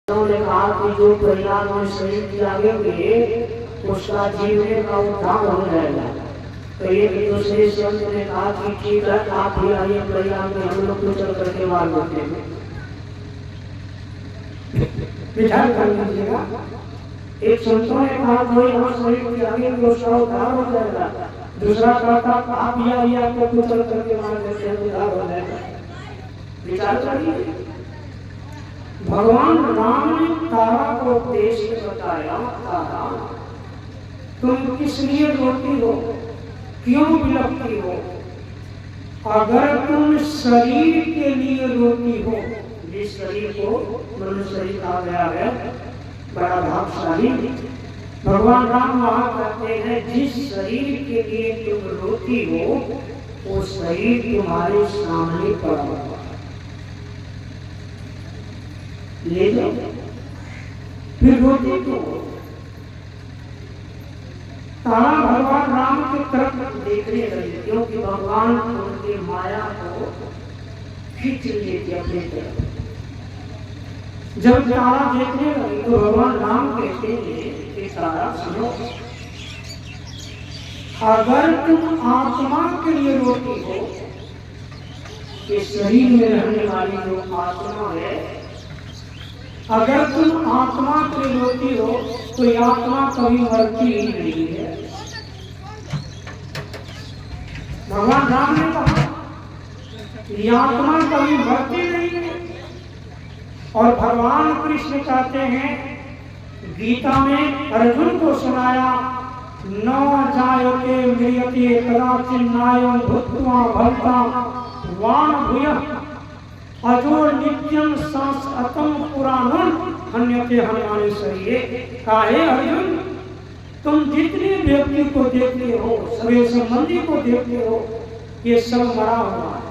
उन्होंने कहा कि जो प्रयाग में शरीर त्यागेंगे उसका जीवन का उद्धार हो जाएगा। तो एक दूसरे संत ने कहा कि ठीक है, आप ही आइए प्रयाग में, हम लोग को चल करके मार देते हैं। विचार कर लीजिएगा। एक संतों ने कहा कोई हम शरीर त्यागेंगे उसका उद्धार हो जाएगा, दूसरा कहता आप ही आइए आपको कुछ चल करके मार देते हैं, उद्धार हो जाएगा। विचार करिए। भगवान राम ने तारा को उपदेश बताया, तारा तुम किस लिए रोती हो, क्यों विलपती हो? अगर तुम शरीर के लिए रोती हो, जिस शरीर को मनुष्य शरीर कहा गया है, बड़ा भागशाली, भगवान राम वहां कहते हैं जिस शरीर के लिए तुम रोती हो वो शरीर तुम्हारे सामने पड़ा हुआ, ले लो, फिर रोते तो। तारा भगवान राम की तरफ देखने लगे क्योंकि भगवान उनके माया को खींच लिए थे अपने तरफ। जब तारा देखने लगे तो भगवान राम कहते हैं कि तारा सुनो, अगर तुम आत्मा के लिए रोती हो, कि शरीर में रहने वाली जो आत्मा है, अगर तुम आत्मा के लिए रोती हो तो ये आत्मा कभी मरती ही नहीं है। भगवान राम ने कहा ये आत्मा कभी मरती नहीं है। और भगवान कृष्ण कहते हैं गीता में अर्जुन को सुनाया, न जायते म्रियते कदाचिन्नायं भूत्वा भवता वान भूयः अजो नित्यं शाश्वतं पुराणं हन्यते हन्यानि शरीरे। काहे अर्जुन, तुम जितने व्यक्ति को देखते हो, सभी संबंधी को देखते हो, ये सब मरा हुआ है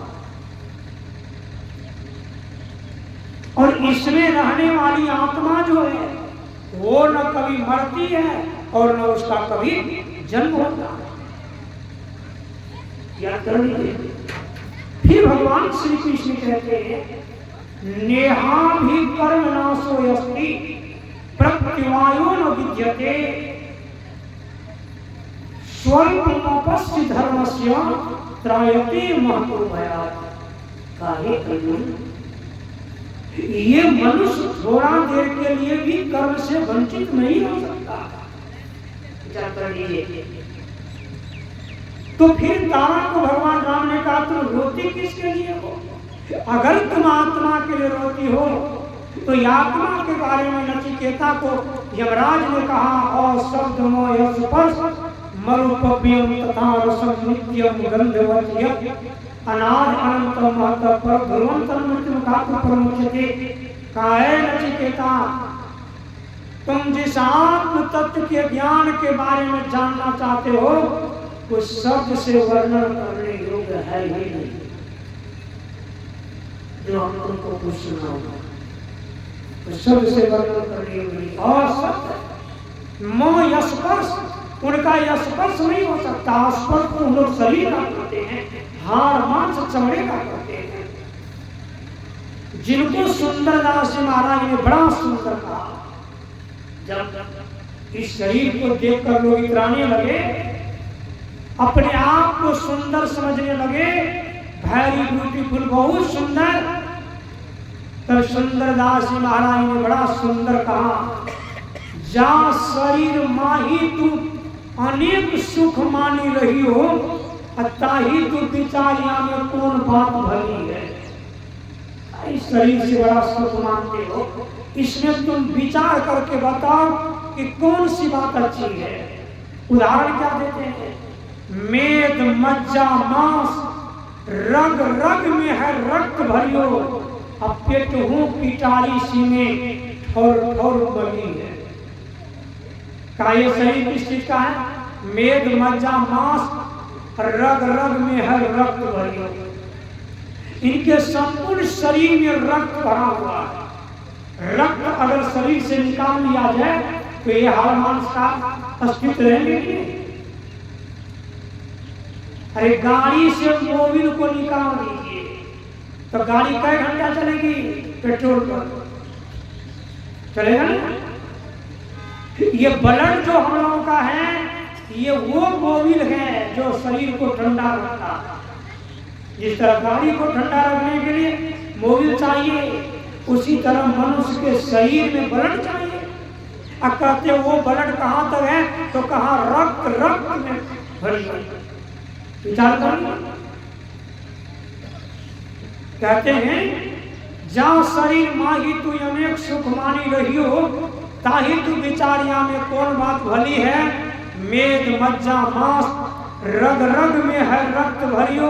और इसमें रहने वाली आत्मा जो है वो न कभी मरती है और न उसका कभी जन्म होता है। क्या करेंगे? फिर भगवान श्री कृष्ण कहते हैं नेहा भी कर्म नाशो यस्ति प्रत्यवायो न विद्यते स्वल्पमपस्य धर्मस्य त्रायते महतो भयात्। काहे अर्जुन, ये मनुष्य थोड़ा देर के लिए भी कर्म से वंचित नहीं हो सकता। विचार कर लीजिए। तो फिर तारा को भगवान राम ने कहा तुम रोती किसके लिए हो? अगर तुम आत्मा के लिए रोती हो तो ये आत्मा के बारे में नचिकेता को यमराज ने कहा अशब्दमय स्पर्श मरुपव्यम तथा रसम नित्यम गंधवत्यम अनाद अनंत महत पर भगवंतन मृत्यु खातु प्रमुख्यते। काहे नचिकेता, तुम जिस आत्म तत्व के ज्ञान के बारे में जानना चाहते हो उस शब्द से वर्णन करने योग्य है ही नहीं जो हम तुमको कुछ सुनाऊंगा, उस शब्द से वर्णन करने योग्य नहीं। और शब्द मोह स्पर्श, उनका यह स्पर्श नहीं हो सकता। स्पर्श तो हम लोग शरीर का करते हैं, हाड़ मांस चमड़े का करते हैं। जिनको सुंदरदास जी महाराज ने बड़ा सुंदर कहा, जब इस शरीर को देखकर लोग इतराने लगे, अपने आप को सुंदर समझने लगे, वेरी ब्यूटीफुल, बहुत सुंदर, तब सुंदरदास जी महाराज ने बड़ा सुंदर कहा, जा शरीर माही तू अनेक सुख मानी रही हो, ताही तू विचारिया में कौन बात भली है। इस शरीर से बड़ा सुख मानते हो, इसमें तुम विचार करके बताओ कि कौन सी बात अच्छी है। उदाहरण क्या देते हैं, मेद मज्जा मांस रग रग में है रक्त भरियो, अब पेट हूँ पिटारी सी में ठोर ठोर बनी है। का ये शरीर किस चीज का है? मेद मज्जा मांस रग रग में है रक्त भरियो। इनके संपूर्ण शरीर में रक्त भरा हुआ है। रक्त अगर शरीर से निकाल लिया जाए तो ये हाड़ मांस का अस्तित्व रहेंगे। अरे गाड़ी से मोबिल को निकाल दीजिए तो गाड़ी कई घंटा चलेगी पेट्रोल पर? चलेगा ना? ये ब्लड जो हम लोगों का है, ये वो मोबिल है जो शरीर को ठंडा रखता है। जिस तरह गाड़ी को ठंडा रखने के लिए मोबिल चाहिए, उसी तरह मनुष्य के शरीर में ब्लड चाहिए। अब कहते वो ब्लड कहाँ तक है, तो कहा रक्त रक्त में भरी हुई। विचार करिए, कहते हैं जहाँ शरीर माही तू अनेक सुख मानी रही हो, ताही तू विचारिया में कौन बात भली है। मेद मज्जा मांस रग रग में है रक्त भरियो,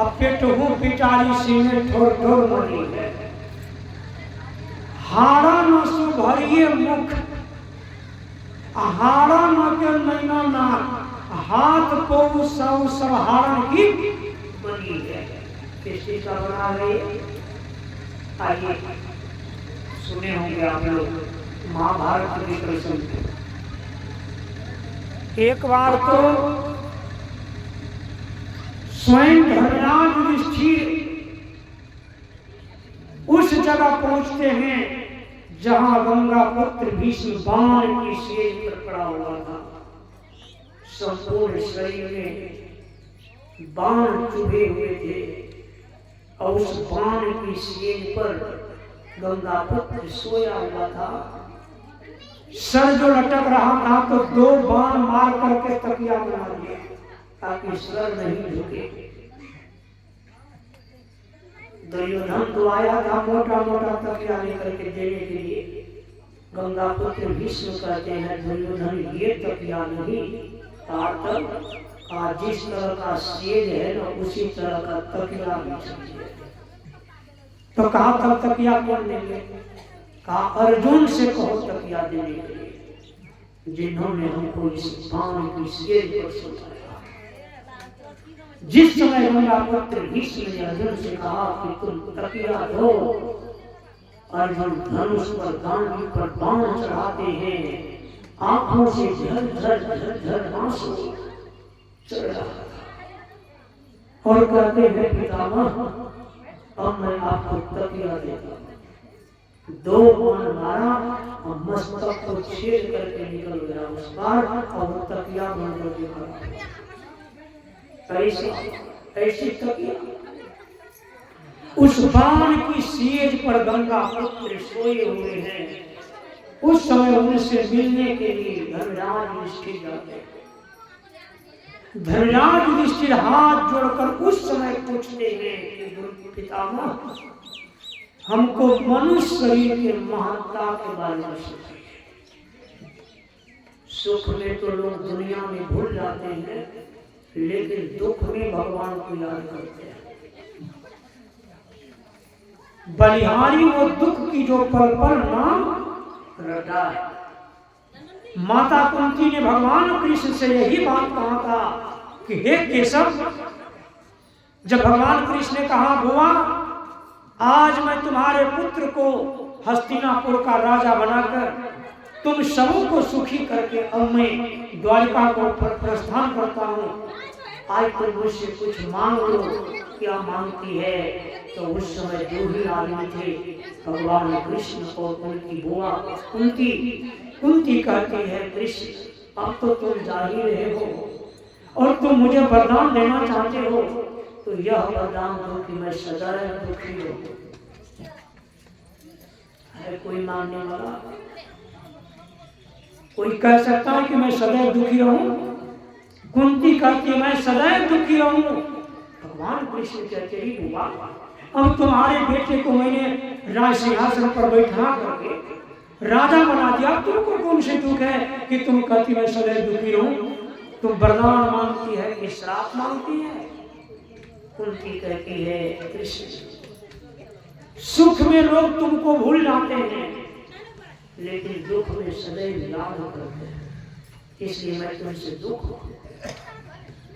अब पेट हूँ पिटारी सीने ठोर ठोर मरी है। हाड़ा न सु भरिए मुख, हाड़ा न के नैना नाक, हाथ पौ सब सब हाड़न की बनी है। किसी का बना है? आइए सुने होंगे आप लोग महाभारत के प्रसंग। एक बार तो स्वयं धर्मराज युधिष्ठिर उस जगह पहुंचते हैं जहां गंगा पुत्र भीष्म बाण की सेज पर पड़ा हुआ था। संपूर्ण शरीर में बाण चुभे हुए थे और उस बाण की सेज पर गंगा पुत्र सोया हुआ था। सर जो लटक रहा था तो दो बाण मार करके तकिया बना दिया ताकि सर नहीं झुके। दुर्योधन तो आया था मोटा मोटा तकिया लेकर के देने के लिए। गंगा पुत्र भीष्म कहते हैं दुर्योधन ये तकिया नहीं, तारतक जिस तरह का सेज है ना उसी तरह का तकिया भी चाहिए। तो कहा तब तकिया कौन देंगे? कहा अर्जुन से कहो तकिया देने के लिए, जिन्होंने हमको इस बाण की सेज पर सुनाया। जिस समय गंगा पुत्र भीष्म ने अर्जुन से कहा कि तुम तकिया दो, अर्जुन धनुष पर गांडी पर बाण चढ़ाते हैं, आंखों से झर झर झर झर आंसू चढ़ रहा था और कहते हैं पितामह अब मैं आपको तकिया देता हूं। दो बाण मारा और मस्तक को छेद करके निकल गया उस बार और वो तकिया बन करके ऐसी तकिया। उस बाण की सेज पर गंगा पुत्र सोए हुए हैं। उस समय उनसे मिलने के लिए धर्मराज युधिष्ठिर जाते हैं। धर्मराज युधिष्ठिर हाथ जोड़कर उस समय पूछते हैं कि पितामह हमको मनुष्य शरीर के महत्ता के बारे में बताइए। सुख में तो लोग दुनिया में भूल जाते हैं, लेकिन दुख में भगवान को याद करते हैं। बलिहारी वो दुख की जो पल पल नाम रटा है। माता कुंती ने भगवान कृष्ण से यही बात कहा था कि हे केशव, जब भगवान कृष्ण ने कहा बुआ आज मैं तुम्हारे पुत्र को हस्तिनापुर का राजा बनाकर तुम सबों को सुखी करके अब मैं द्वारिका को प्रस्थान करता हूँ, आज तुम मुझसे कुछ मांग लो। क्या मांगती है? तो उस समय जो भी आदमी थे भगवान कृष्ण और उनकी बुआ कुंती कहती है कृष्ण अब तो तुम जा ही रहे हो और तुम मुझे वरदान देना चाहते हो, तो यह वरदान दो कि मैं सदैव दुखी रहूं। है कोई मानने वाला? कोई कह सकता है कि मैं सदैव दुखी रहूं? कुंती कहती है मैं सदैव दुखी रहूं। भगवान कृष्ण कहते ही बुआ अब तुम्हारे बेटे को मैंने राज सिंहासन पर बैठा करके राजा बना दिया, तुमको कौन से दुख है कि तुम कहती मैं सदैव दुखी रहूं? तुम वरदान मांगती है कि श्राप मांगती है? कुंती कहती है कृष्ण सुख में लोग तुमको भूल जाते हैं, लेकिन दुख में सदैव याद करते हैं, इसलिए मैं तुमसे दुख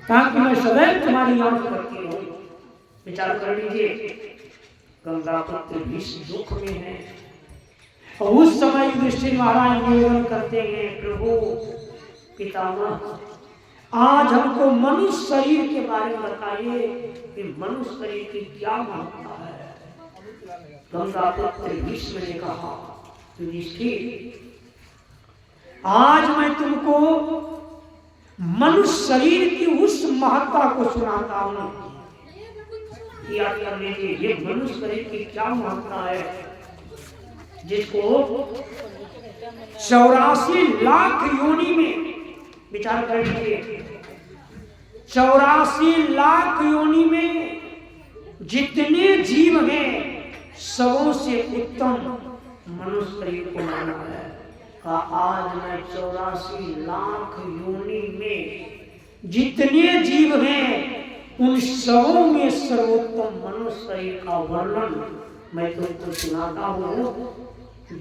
ताकि मैं सदैव तुम्हारी याद करती रहूं। विचार कर लीजिए, गंगा पुत्र भीष्म दुख में है और उस समय युधिष्ठिर महाराज निवेदन करते हैं प्रभु पितामह आज हमको मनुष्य शरीर के बारे में बताइए कि मनुष्य शरीर की क्या महत्ता है। गंगा पुत्र भीष्म ने कहा युधिष्ठिर, आज मैं तुमको मनुष्य शरीर की उस महत्ता को सुनाता हूं। याद कर लीजिए, ये मनुष्य शरीर की क्या महत्ता है, जिसको 84 लाख योनि में, विचार कर लीजिए, 84 लाख योनि में जितने जीव हैं सबों से उत्तम मनुष्य शरीर को माना है। आज मैं 84 लाख योनि में जितने जीव हैं उन सबों में सर्वोत्तम मनुष्य शरीर का वर्णन मैं तुमको सुनाता हूँ।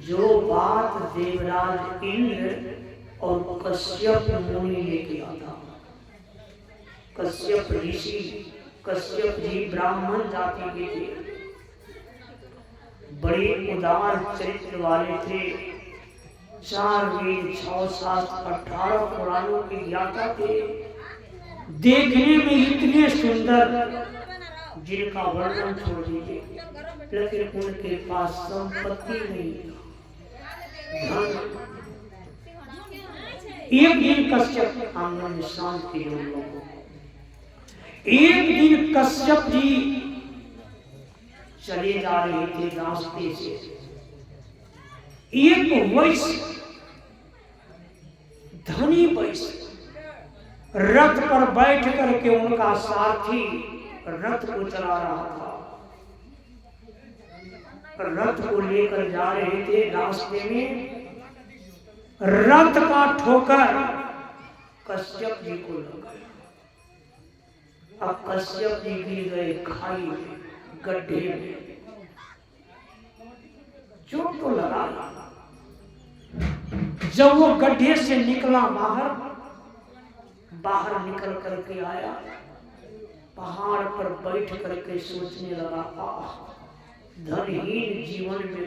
जो बात देवराज इंद्र और कश्यप मुनि लेके आता। कश्यप ऋषि, कश्यप जी ब्राह्मण जाति के थे, बड़े उदार चरित्र वाले थे, 4 वेद 6 शास्त्र 18 पुराणों के ज्ञाता थे, देखने में इतने सुंदर जिनका वर्णन छोड़ दीजिए, लेकिन उनके पास संपत्ति नहीं, धन। एक दिन कश्यप आंगन में शांति लोगों को, एक दिन कश्यप जी चले जा रहे थे रास्ते से, एक वैश्य, धनी वैश्य रथ पर बैठ करके उनका सारथी रथ को चला रहा था। रथ को लेकर जा रहे थे, रास्ते में रथ का ठोकर कश्यप जी को लगा। अब कश्यप जी गिर गए खाई में, गड्ढे में, चोट तो लगा। जब वो गड्ढे से निकला बाहर निकल करके आया, पहाड़ पर बैठ करके सोचने लगा, धनहीन जीवन में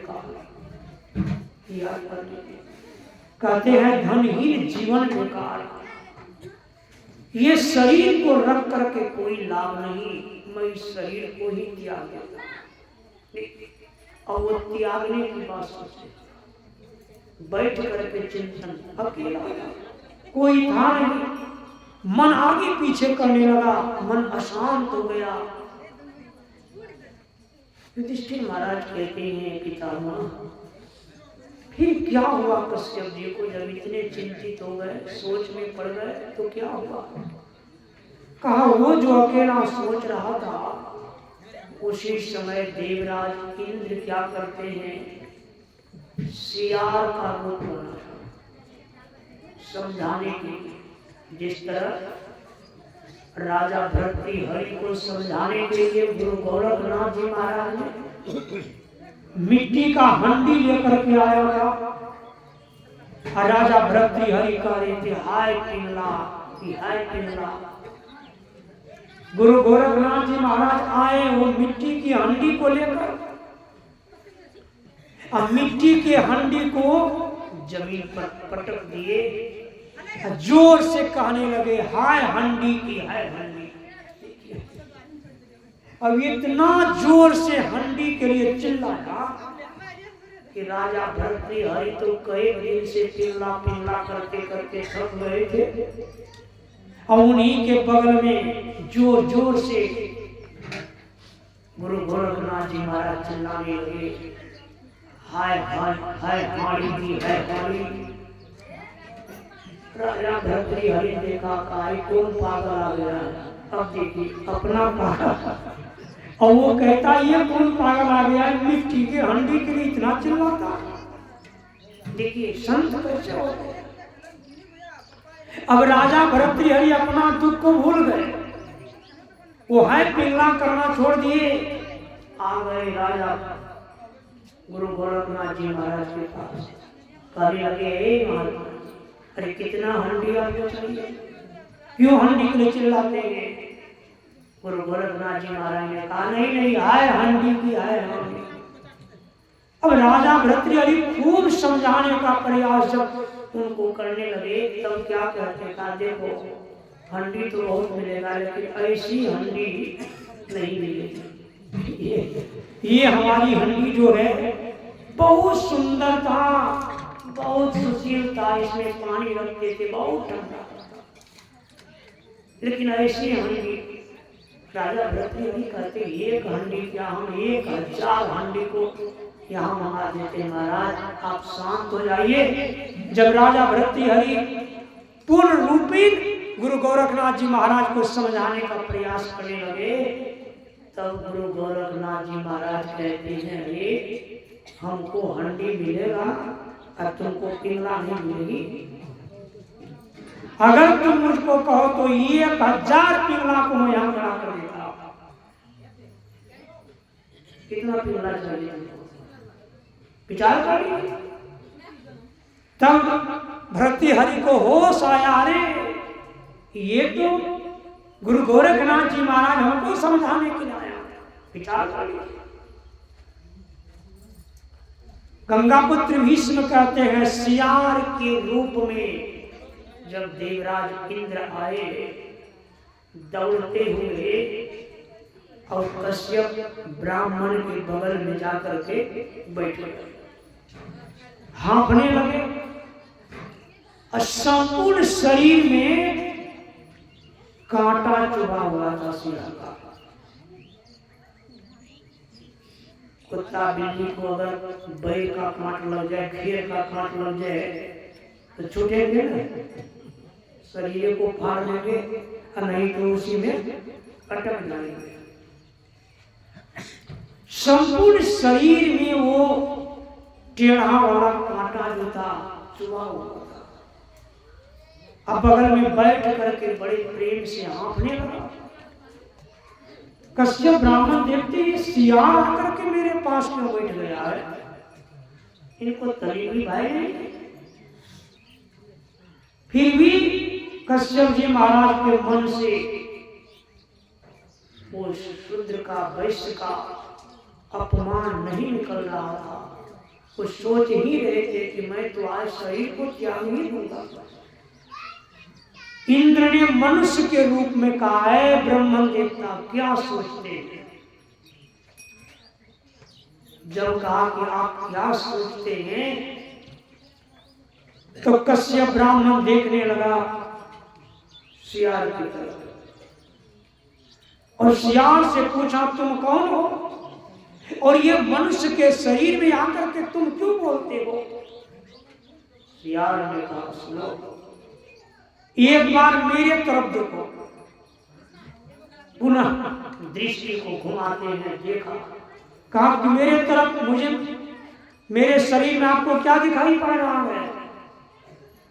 कहते हैं धनहीन जीवन बेकार, ये शरीर को रख करके कोई लाभ नहीं, मैं इस शरीर को ही त्याग देता। और वो त्यागने की बात सोचे, बैठ करके चिंतन, अकेला कोई था नहीं, मन आगे पीछे करने लगा, मन अशांत हो गया। युधिष्ठिर महाराज कहते हैं, पितामह फिर क्या हुआ कश्यप जी को, जब इतने चिंतित हो गए, सोच में पड़ गए, तो क्या हुआ? कहा वो जो अकेला सोच रहा था, उसी समय देवराज इंद्र क्या करते हैं, सियार का रूप बना समझाने की। जिस तरह राजा भर्तृहरि को समझाने के लिए गुरु गोरखनाथ जी महाराज ने मिट्टी का हंडी लेकर के आया था, राजा भर्तृहरि कह रहे थे, हाय पिंगला, हाय पिंगला। गुरु गोरखनाथ जी महाराज आए वो मिट्टी की हंडी को लेकर, अब मिट्टी के हंडी को जमीन पर पटक दिए, जोर से कहने लगे, हाय हंडी की, हाय हंडी। अब इतना जोर से हंडी के लिए चिल्लाया कि राजा भर्तृहरि तो कई दिन से पिल्ला पिल्ला करते करते थक गए थे। और उन्हीं के बगल में जोर जोर से गुरु गोरखनाथ जी महाराज चिल्लाने लगे, हाय हाय हाय हाड़ी की, हाय हाड़ी। राजा भर्तृहरि ने देखा, कौन पागल आ गया है, अब देखिए अपना पागल। और वो कहता, ये कौन पागल आ गया है, मिट्टी के हंडी के लिए इतना चिल्लाता। देखिए संत कैसे होते। अब राजा भर्तृहरि अपना दुख को भूल गए, वो है पिल्ला करना छोड़ दिए, आ गए राजा गुरु गोरखनाथ जी महाराज के पास। कहने लगे, महाराज अरे कितना हंडी आपको चाहिए, क्यों हंडी के लिए चिल्लाते हैं? गुरु गोरखनाथ जी महाराज ने कहा, नहीं नहीं, हाय हंडी की, हाय हंडी। अब राजा भर्तृहरि खूब समझाने का प्रयास जब उनको करने लगे, तब क्या कहते, कहा देखो हंडी तो बहुत मिलेगा, लेकिन ऐसी हंडी नहीं मिलेगी। ये हमारी हंडी जो है बहुत सुंदर था, बहुत सुशील था, इसमें पानी रखते थे, बहुत ठंडा था। लेकिन ऐसी हंडी राजा भरतहरि कहते, एक हंडी क्या, हम 1000 हंडी को यहाँ मंगा देते हैं महाराज, आप शांत हो जाइए। जब राजा भरतहरि पूर्ण रूपी गुरु गोरखनाथ जी महाराज को समझाने का प्रयास करने लगे, तब गुरु गोरखनाथ जी महाराज कहते हैं, अरे हमको हंडी मिलेगा और तुमको पिंगला नहीं मिलेगी। अगर तुम मुझको कहो तो 1000 पिंगला को मैं यहाँ खड़ा कर देता हूं। कितना पिंगला चाहिए विचार कर लीजिए। तब भरतहरि को होश आया, अरे ये तो गुरु गोरखनाथ जी महाराज हमको समझाने के लिए आया। विचार कर लीजिए। गंगापुत्र भीष्म कहते हैं, सियार के रूप में जब देवराज इंद्र आए दौड़ते हुए और कश्यप ब्राह्मण के बगल में जाकर के बैठे, हाँफने लगे और संपूर्ण शरीर में कांटा चुभा हुआ था सियार का। कुत्ता बिल्ली को अगर बैल का कांट लग जाए, घेर का कांट लग जाए तो छूटेंगे ना, शरीर को फाड़ लेंगे और नहीं तो उसी में अटक जाएंगे। संपूर्ण शरीर में वो टेढ़ा वाला कांटा जो था चुभा हुआ था। अब बगल में बैठ करके बड़े प्रेम से हाँफने लगा। कश्यप ब्राह्मण देखते ही सियार आकर के मेरे पास में बैठ गया है, इनको तरीबी भाई नहीं। फिर भी कश्यप जी महाराज के मन से वो शूद्र का, वैश्य का अपमान नहीं निकल रहा था। वो सोच ही रहे थे कि मैं तो आज शरीर को त्याग नहीं दूंगा। इंद्र ने मनुष्य के रूप में कहा है, ब्रह्म देवता क्या सोचते हैं? जब कहा कि आप क्या सोचते हैं, तो कश्यप ब्राह्मण देखने लगा सियार की तरफ और सियार से पूछा, तुम कौन हो और ये मनुष्य के शरीर में आकर के तुम क्यों बोलते हो? सियार ने कहा, सुनो, एक बार मेरे तरफ देखो। पुनः दृष्टि को घुमाते हैं, देखा, कहा कि मेरे तरफ, मुझे मेरे शरीर में आपको क्या दिखाई पड़ रहा है?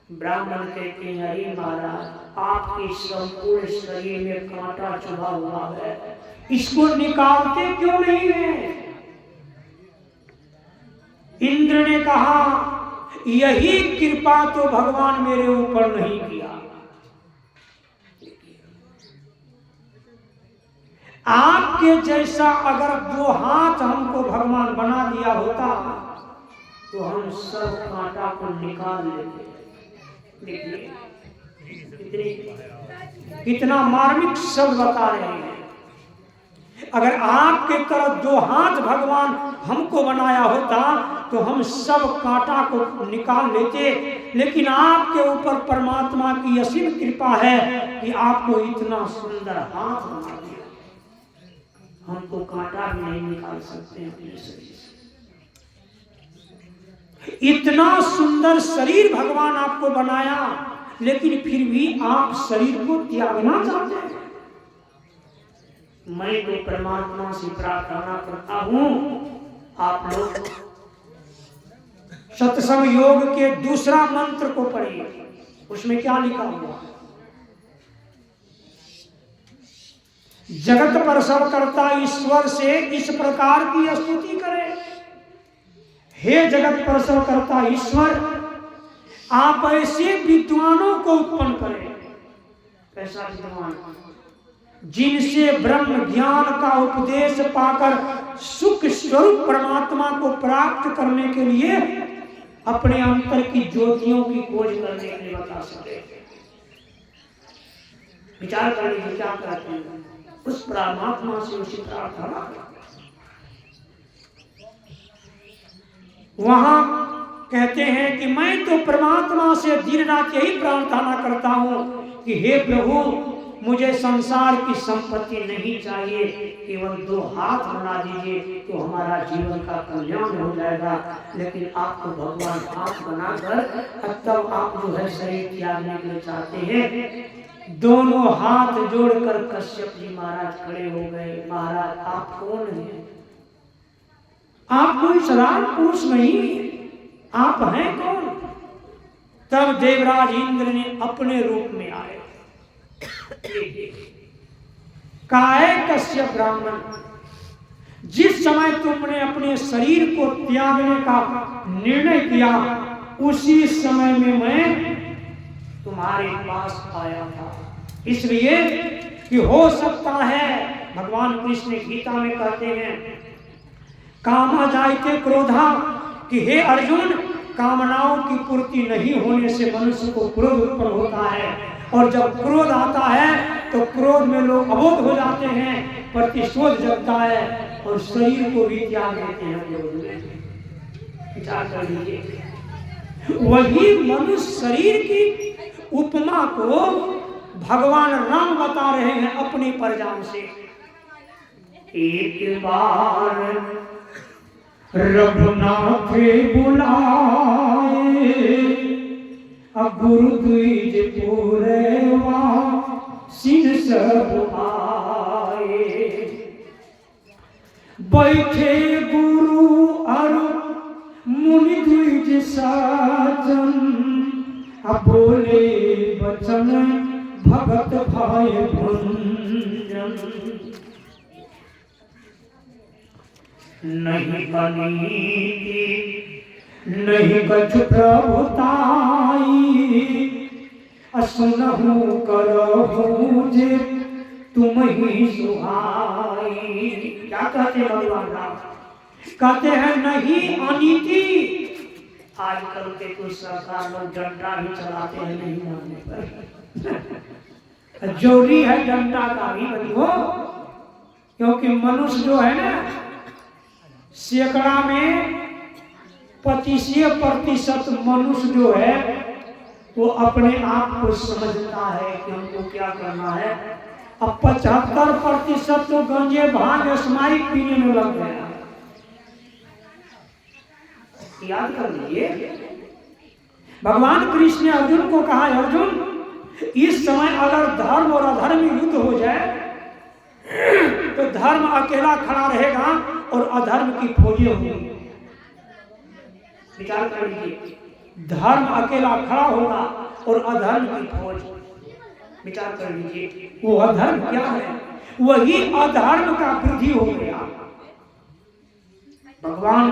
ब्राह्मण कहते हैं, अरे महाराज, आपके संपूर्ण शरीर में कांटा चुभा हुआ है, इसको निकालते क्यों नहीं है? इंद्र ने कहा, यही कृपा तो भगवान मेरे ऊपर नहीं किया। आपके जैसा अगर 2 हाथ हमको भगवान बना दिया होता तो हम सब कांटा को निकाल लेते। देखिए कितना मार्मिक शब्द बता रहे हैं। अगर आपके तरफ 2 हाथ भगवान हमको बनाया होता तो हम सब कांटा को निकाल लेते, लेकिन आपके ऊपर परमात्मा की असीम कृपा है कि आपको इतना सुंदर हाथ बना दिया। हम तो कांटा भी नहीं निकाल सकते अपने शरीर से। इतना सुंदर शरीर भगवान आपको बनाया, लेकिन फिर भी आप शरीर को त्यागना चाहते हैं। मैं तो परमात्मा से प्रार्थना करता हूं, आप लोग सत्संग योग के दूसरा मंत्र को पढ़िए। उसमें क्या लिखा हुआ? जगत प्रसव करता ईश्वर से इस प्रकार की स्तुति करे, हे जगत प्रसव करता ईश्वर, आप ऐसे विद्वानों को उत्पन्न करें। कैसा विद्वान? जिनसे ब्रह्म ज्ञान का उपदेश पाकर सुख स्वरूप परमात्मा को प्राप्त करने के लिए अपने अंतर की ज्योतियों की खोज करने के लिए बता सके। विचार कर लीजिए क्या कहते हैं। उस परमात्मा से उसी प्रार्थना। वहां कहते हैं कि मैं तो परमात्मा से दिन रात यही प्रार्थना करता हूं कि हे प्रभु, मुझे संसार की संपत्ति नहीं चाहिए, केवल 2 हाथ बना दीजिए तो हमारा जीवन का कल्याण हो जाएगा। लेकिन आपको भगवान हाथ बनाकर तब आप जो है शरीर त्यागने के लिए चाहते हैं। दोनों हाथ जोड़कर कश्यप जी महाराज खड़े हो गए। महाराज आप कौन हैं? आप कोई साधारण पुरुष नहीं, आप हैं कौन? तब देवराज इंद्र ने अपने रूप में आए। काहे कश्यप ब्राह्मण, जिस समय तुमने अपने शरीर को त्यागने का निर्णय किया उसी समय में मैं तुम्हारे पास आया था, इसलिए कि हो सकता है, भगवान कृष्ण गीता में कहते हैं कामा जायते क्रोधा, कि हे अर्जुन, कामनाओं की पूर्ति नहीं होने से मनुष्य को क्रोध उत्पन्न होता है, और जब क्रोध आता है तो क्रोध में लोग अबोध हो जाते हैं, प्रतिशोध जगता है और शरीर को भी त्याग देते हैं। विचार कर लीजिए, वही मनुष्य शरीर की उपमा को भगवान राम बता रहे हैं अपनी परजाम से। एक बार रघुनाथ बुलाए, अब गुरु द्विज पूरेवा सिन सब आए। बैठे गुरु और मुनि द्विज साजन, अब बोले वचन भगत भाई भंजन। नहीं बनीति नहीं कछु प्रभुताई, असुनहु करहु जे तुम ही सुहाई। क्या कहते हैं भगवान राम? कहते हैं नहीं अनीति। आजकल के कुछ सरकार लोग डंडा ही चलाते हैं नहीं मानने पर। जोरी है डंडा का भी बंधो, क्योंकि मनुष्य जो है ना, सैकड़ा में 25% मनुष्य जो है वो अपने आप को समझता है कि हमको क्या करना है। अब 75% तो गंजे भांग स्माइक पीने में लग गया। याद कर लीजिए, भगवान कृष्ण ने अर्जुन को कहा, अर्जुन इस समय अगर धर्म और अधर्म युद्ध हो जाए तो धर्म अकेला खड़ा रहेगा और अधर्म की फौजें होंगी। विचार कर लीजिए, धर्म अकेला खड़ा होगा और अधर्म की फौज। विचार कर लीजिए, वो अधर्म क्या है? वही अधर्म का वृद्धि हो गया। भगवान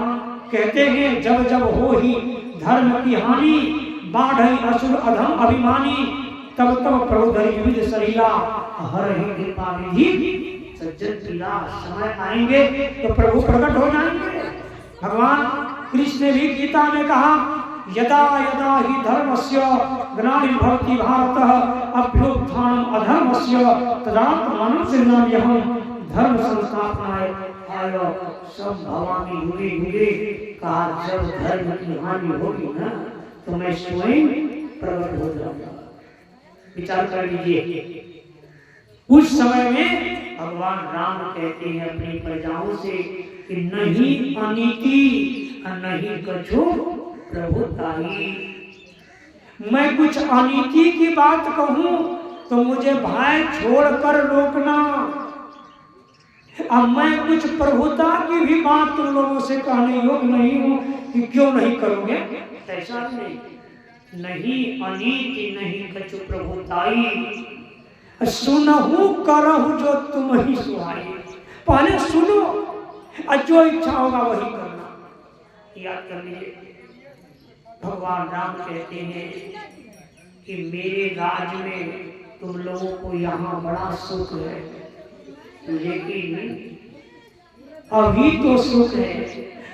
कहते हैं जब जब हो ही धर्म की हानि, बाढ़ असुर अधम अभिमानी, तब तब प्रभु धरि विविध शरीरा, हर ही कृपा विधि सज्जन पीला। समय आएंगे तो प्रभु प्रकट हो जाएंगे। भगवान कृष्ण ने भी गीता में कहा, यदा यदा ही धर्मस्य ग्लानिर्भवति भारतः अभ्युत्थानम् अधर्मस्य तदात्मानं सृजाम्यहम् धर्म संस्थापनाय आयो संभवामि युगे युगे। कहा जब धर्म की हानि होगी ना तो मैं स्वयं प्रकट हो जाऊंगा। विचार कर लीजिए, उस समय में भगवान राम कहते हैं अपनी प्रजाओं से कि नहीं अनीति नहीं कछु प्रभुताई। मैं कुछ अनीति की बात कहूं तो मुझे भय छोड़कर रोकना, अब मैं कुछ प्रभुता की भी बात तुम लोगों से कहने योग्य नहीं हूं कि क्यों नहीं करोगे। ऐसा नहीं अनीति नहीं कछु प्रभुताई, सुनहु करहु जो तुम ही सुहाई। पहले सुनो और जो इच्छा होगा वही करना। याद कर लीजिए, भगवान राम कहते हैं कि मेरे राज्य में तुम लोगों को यहाँ बड़ा सुख है, लेकिन अभी तो सुख है,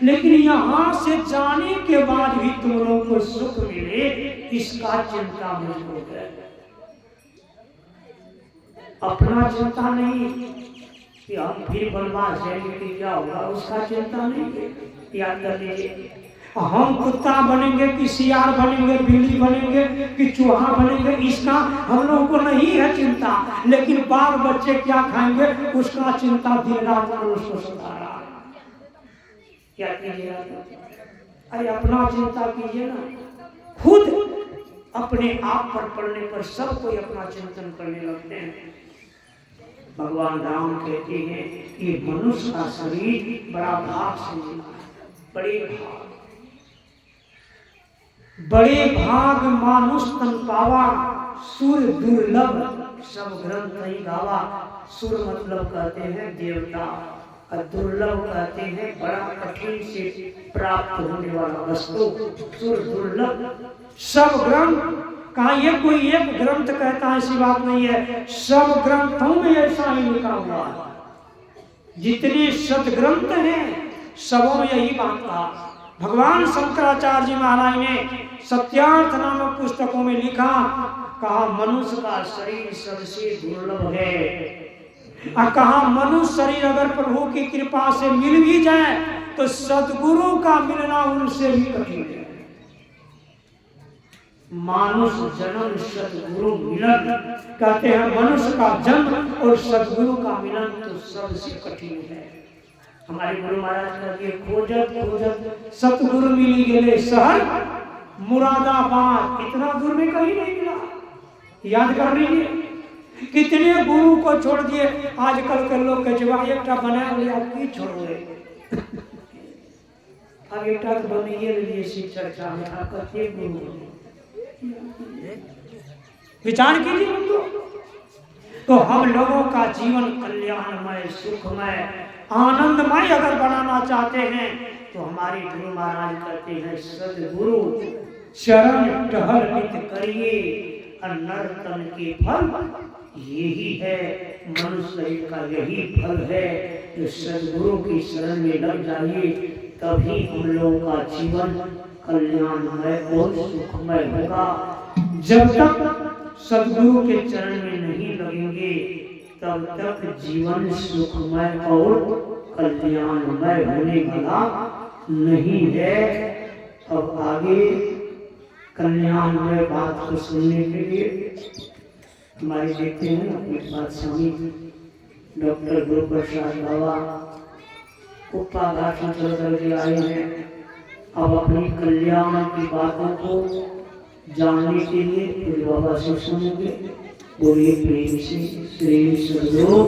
लेकिन यहाँ से जाने के बाद भी तुम लोगों को सुख मिले इसका चिंता मुझको है। अपना चिंता नहीं कि हम फिर बनवास जाएंगे कि क्या होगा, उसका चिंता नहीं। याद कर लीजिए, हम कुत्ता बनेंगे कि सियार बनेंगे, बिल्ली बनेंगे कि चूहा बनेंगे, इसका हम लोगों को नहीं है चिंता, लेकिन बाल बच्चे क्या खाएंगे उसका चिंता दिन रात उसको सता रहा है। क्या कीजिएगा? अरे अपना चिंता कीजिए ना। खुद अपने आप पर पड़ने पर सब कोई अपना चिंतन करने लगते हैं। भगवान राम कहते हैं कि मनुष्य का शरीर बड़ा भाग से मिला है, बड़े भाग मानुष तन पावा, सुर दुर्लभ सब ग्रंथ नहीं गावा। सुर मतलब कहते हैं देवता, और दुर्लभ कहते हैं बड़ा कठिन से प्राप्त होने वाला वस्तु। सुर दुर्लभ सब ग्रंथ कहा, ये कोई एक ग्रंथ कहता है ऐसी बात नहीं है, सब ग्रंथों में ऐसा ही लिखा हुआ है। जितने सदग्रंथ हैं सबों में यही बात कहा। भगवान शंकराचार्य जी महाराज ने सत्यार्थ नामक पुस्तकों में लिखा, कहा मनुष्य का शरीर सबसे दुर्लभ है, और कहा मनुष्य शरीर अगर प्रभु की कृपा से मिल भी जाए तो सदगुरु का मिलना उनसे भी कठिन है। मानुष जन्म सदगुरु मिलन, कहते हैं मनुष्य का जन्म और सदगुरु का मिलन तो सबसे कठिन है। हमारे गुरु महाराज कहते हैं खोजत खोजत सतगुरु मिली गेले शहर मुरादाबाद, इतना दूर में कहीं नहीं मिला। याद कर लीजिए कितने गुरु को छोड़ दिए। आजकल के लोग के जवाब एक बना लिया की छोड़ोगे, अब एक बनिए लिए शिक्षक चाहे आपका गुरु। विचार कीजिए तो हम लोगों का जीवन कल्याणमय, सुखमय, आनंदमय अगर बनाना चाहते हैं तो हमारे गुरु महाराज कहते हैं सदगुरु चरण टहल नित करिए, नर्तन के फल यही है, मनुष्य का यही फल है। जो सदगुरु की शरण में लग जाइए तभी हम लोगों का जीवन कल्याणमय और सुखमय होगा। जब तक सदगुरु के चरण में नहीं लगेंगे तब तक जीवन सुखमय और कल्याणमय होने वाला नहीं है। अब आगे कल्याणमय बात को सुनने के लिए हमारे देखते हैं अपने बात स्वामी डॉक्टर गुरु प्रसाद बाबा उपाघाट करके आए हैं। अब अपनी कल्याण की बातों को जानने के लिए फिर बाबा से सुनेंगे। बोलिए प्रेम से श्री सदगुरु